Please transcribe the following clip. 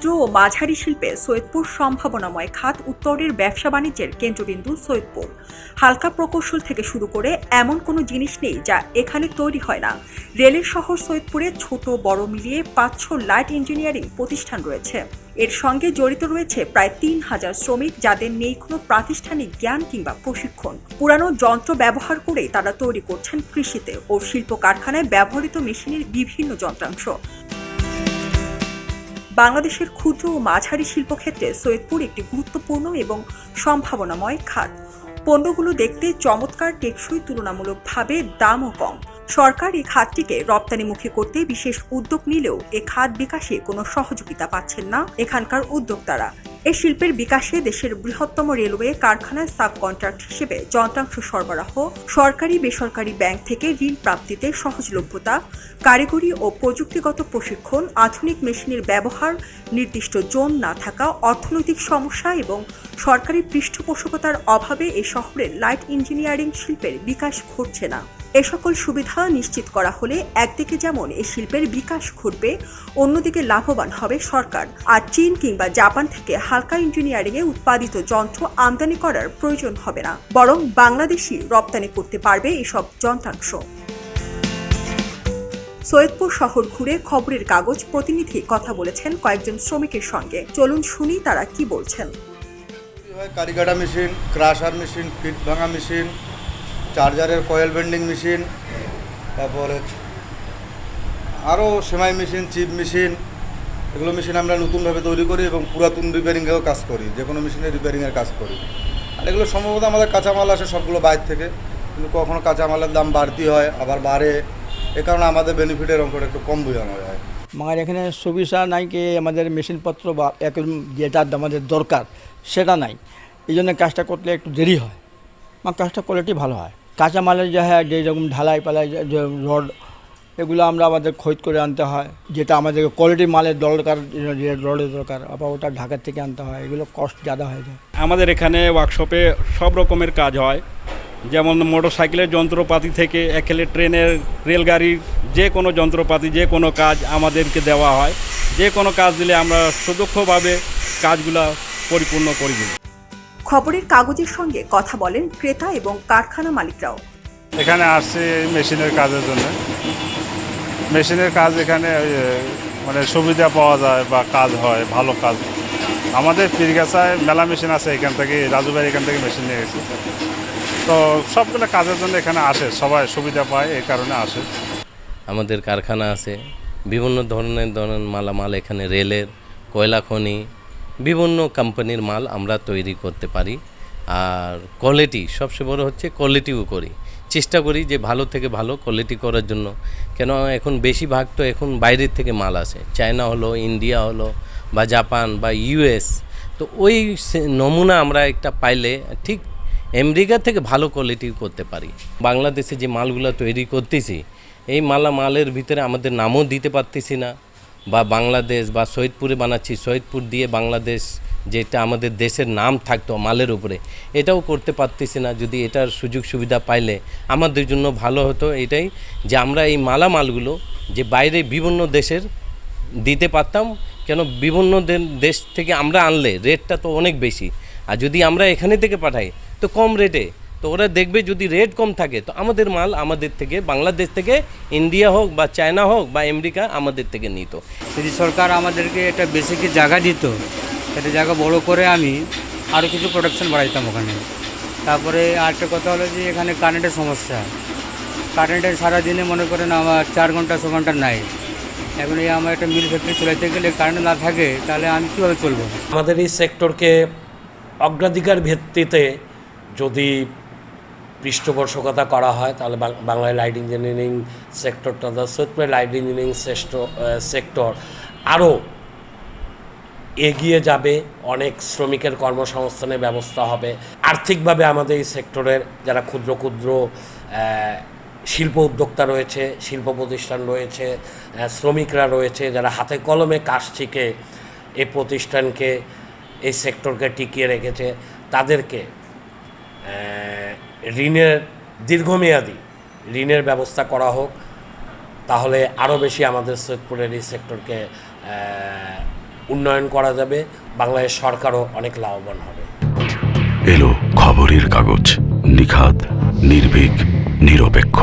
ক্ষুদ্র ও মাঝারি শিল্পে সৈয়দপুর সম্ভাবনাময় খাত। উত্তরের ব্যবসা বাণিজ্যের কেন্দ্রবিন্দু সৈয়দপুর। হালকা প্রকৌশল থেকে শুরু করে এমন কোনো জিনিস নেই যা এখানে তৈরি হয় না। রেলের শহর সৈয়দপুরে ছোট বড় মিলিয়ে ৫০০ লাইট ইঞ্জিনিয়ারিং প্রতিষ্ঠান রয়েছে। এর সঙ্গে জড়িত রয়েছে প্রায় ৩,০০০ শ্রমিক, যাদের নেই কোনো প্রাতিষ্ঠানিক জ্ঞান কিংবা প্রশিক্ষণ। পুরানো যন্ত্র ব্যবহার করেই তারা তৈরি করছেন কৃষিতে ও শিল্প কারখানায় ব্যবহৃত মেশিনের বিভিন্ন যন্ত্রাংশ। বাংলাদেশের ক্ষুদ্র ও মাঝারি শিল্পক্ষেত্রে সৈয়দপুর একটি গুরুত্বপূর্ণ এবং সম্ভাবনাময় খাত। পণ্যগুলো দেখতে চমৎকার, টেকসই, তুলনামূলকভাবে দামও কম। সরকার এই খাতটিকে রপ্তানিমুখী করতে বিশেষ উদ্যোগ নিলেও এ খাত বিকাশে কোনো সহযোগিতা পাচ্ছেন না এখানকার উদ্যোক্তারা। এই শিল্পের বিকাশে দেশের বৃহত্তম রেলওয়ে কারখানায় সাব কন্ট্রাক্ট হিসেবে যন্ত্রাংশ সরবরাহ, সরকারি বেসরকারি ব্যাংক থেকে ঋণ প্রাপ্তিতে সহজলভ্যতা, কারিগরি ও প্রযুক্তিগত প্রশিক্ষণ, আধুনিক মেশিনের ব্যবহার, নির্দিষ্ট জোন না থাকা, অর্থনৈতিক সমস্যা এবং সরকারি পৃষ্ঠপোষকতার অভাবে এ শহরের লাইট ইঞ্জিনিয়ারিং শিল্পের বিকাশ ঘটছে না। এ সকল সুবিধা নিশ্চিত করা হলে একদিকে যেমন এই শিল্পের বিকাশ ঘটবে, অন্যদিকে লাভবান হবে সরকার। আর চীন কিংবা জাপান থেকে হালকা ইঞ্জিনিয়ারিংয়ে উৎপাদিত যন্ত্র আমদানি করার প্রয়োজন হবে না, বরং বাংলাদেশই রপ্তানি করতে পারবে এসব যন্ত্রাংশ। সৈয়দপুর শহর ঘুরে খবরের কাগজ প্রতিনিধি কথা বলেছেন কয়েকজন শ্রমিকের সঙ্গে। চলুন শুনি তারা কি বলছেন। কারিকাটা মেশিন, ক্রাশার মেশিন, ফিট ভাঙা মেশিন, চার্জারের কয়েল বেন্ডিং মেশিন, তারপরে আরও সেমাই মেশিন, চিপ মেশিন, এগুলো মেশিন আমরা নতুনভাবে তৈরি করি এবং পুরাতন রিপেয়ারিংয়েও কাজ করি, যে কোনো মেশিনের রিপেয়ারিংয়ের কাজ করি। আর এগুলো সম্ভবত আমাদের কাঁচামাল আসে সবগুলো বাইরে থেকে, কিন্তু কখনো কাঁচামালের দাম বাড়তি হয়, আবার বাড়ে। এ কারণে আমাদের বেনিফিটের অঙ্কটা একটু কম বোঝানো যায়। আমার এখানে সুবিধা নাই কি আমাদের মেশিনপত্র বা একদম যেটা আমাদের দরকার সেটা নাই, এই জন্য কাজটা করতে একটু দেরি হয়। আমার কাজটা কোয়ালিটি ভালো হয়। কাঁচামালের যে হ্যাঁ যেরকম ঢালাই পালাই যে রড, এগুলো আমরা আমাদের খোঁজ করে আনতে হয়, যেটা আমাদের কোয়ালিটি মালের দরকার, রডের দরকার, আবার ওটা ঢাকার থেকে আনতে হয়, এগুলো কস্ট ज़्यादा হয়ে যায়। আমাদের এখানে ওয়ার্কশপে সব রকমের কাজ হয়, যেমন মোটর সাইকেলের যন্ত্রপাতি থেকে একেলে ট্রেনের, রেলগাড়ির যে কোনো যন্ত্রপাতি, যে কোনো কাজ আমাদেরকে দেওয়া হয়। যে কোনো কাজ দিলে আমরা সুদক্ষভাবে কাজগুলো পরিপূর্ণ করে দিই। খবরের কাগজের সঙ্গে কথা বলেন ক্রেতা এবং কারখানা মালিকরাও। এখানে আসছে মেশিনের কাজের জন্য। মেশিনের কাজ এখানে মানে সুবিধা পাওয়া যায় বা কাজ হয়, ভালো কাজ। আমাদের পীরগাছায় মেলা মেশিন আছে, এখান থেকে রাজুভাই এখান থেকে মেশিন নিয়ে গেছে। তো সবগুলো কাজের জন্য এখানে আসে, সবাই সুবিধা পায়, এই কারণে আসে। আমাদের কারখানা আছে, বিভিন্ন ধরনের মালামাল এখানে রেলের, কয়লা খনি, বিভিন্ন কোম্পানির মাল আমরা তৈরি করতে পারি। আর কোয়ালিটি সবচেয়ে বড় হচ্ছে, কোয়ালিটিও করি, চেষ্টা করি যে ভালো থেকে ভালো কোয়ালিটি করার জন্য। কেন এখন বেশিরভাগ তো এখন বাইরের থেকে মাল আসে, চায়না হলো, ইন্ডিয়া হলো, বা জাপান বা ইউএস। তো ওই নমুনা আমরা একটা পাইলে ঠিক আমেরিকা থেকে ভালো কোয়ালিটি করতে পারি। বাংলাদেশে যে মালগুলো তৈরি করতেছি, এই মালের ভিতরে আমাদের নামও দিতে পারতেছি না, বা বাংলাদেশ বা সৈয়দপুরে বানাচ্ছি, সৈয়দপুর দিয়ে বাংলাদেশ যেটা আমাদের দেশের নাম থাকতো মালের উপরে, এটাও করতে পারতেছি না। যদি এটার সুযোগ সুবিধা পাইলে আমাদের জন্য ভালো হতো, এটাই যে আমরা এই মালগুলো যে বাইরে বিভিন্ন দেশের দিতে পারতাম। কেন বিভিন্ন দেশ থেকে আমরা আনলে রেটটা তো অনেক বেশি, আর যদি আমরা এখানে থেকে পাঠাই তো কম রেটে, তো ওরা দেখবে যদি রেট কম থাকে তো আমাদের মাল আমাদের থেকে, বাংলাদেশ থেকে, ইন্ডিয়া হোক বা চায়না হোক বা আমেরিকা আমাদের থেকে নিত। যদি সরকার আমাদেরকে এটা বেসিক জায়গা দিত, এটা জায়গা বড় করে আমি আরও কিছু প্রোডাকশন বাড়াইতাম ওখানে। তারপরে আরেকটা কথা হলো যে এখানে কারেন্টের সমস্যা। কারেন্টের সারাদিনে মনে করেন আমার 4 ঘন্টা 6 ঘন্টা নাই। এখন এই আমার একটা মিল ফ্যাক্টরি চলাইতে গেলে কারেন্ট না থাকে তাহলে আমি কীভাবে চলবো? আমাদের এই সেক্টরকে অগ্রাধিকার ভিত্তিতে যদি পৃষ্ঠপোষকতা করা হয় তাহলে বাংলায় লাইট ইঞ্জিনিয়ারিং সেক্টরটা, সৈয়দপুরের লাইট ইঞ্জিনিয়ারিং সেক্টর আরও এগিয়ে যাবে। অনেক শ্রমিকের কর্মসংস্থানের ব্যবস্থা হবে। আর্থিকভাবে আমাদের এই সেক্টরের যারা ক্ষুদ্র ক্ষুদ্র শিল্প উদ্যোক্তা রয়েছে, শিল্প প্রতিষ্ঠান রয়েছে, শ্রমিকরা রয়েছে, যারা হাতে কলমে কাজ শিখে এই প্রতিষ্ঠানকে, এই সেক্টরকে টিকিয়ে রেখেছে, তাদেরকে ঋণের দীর্ঘমেয়াদী ঋণের ব্যবস্থা করা হোক। তাহলে আরও বেশি আমাদের সৈয়দপুরের এই সেক্টরকে উন্নয়ন করা যাবে, বাংলাদেশ সরকারও অনেক লাভবান হবে। এলো খবরের কাগজ, নিখাদ, নির্ভীক, নিরপেক্ষ।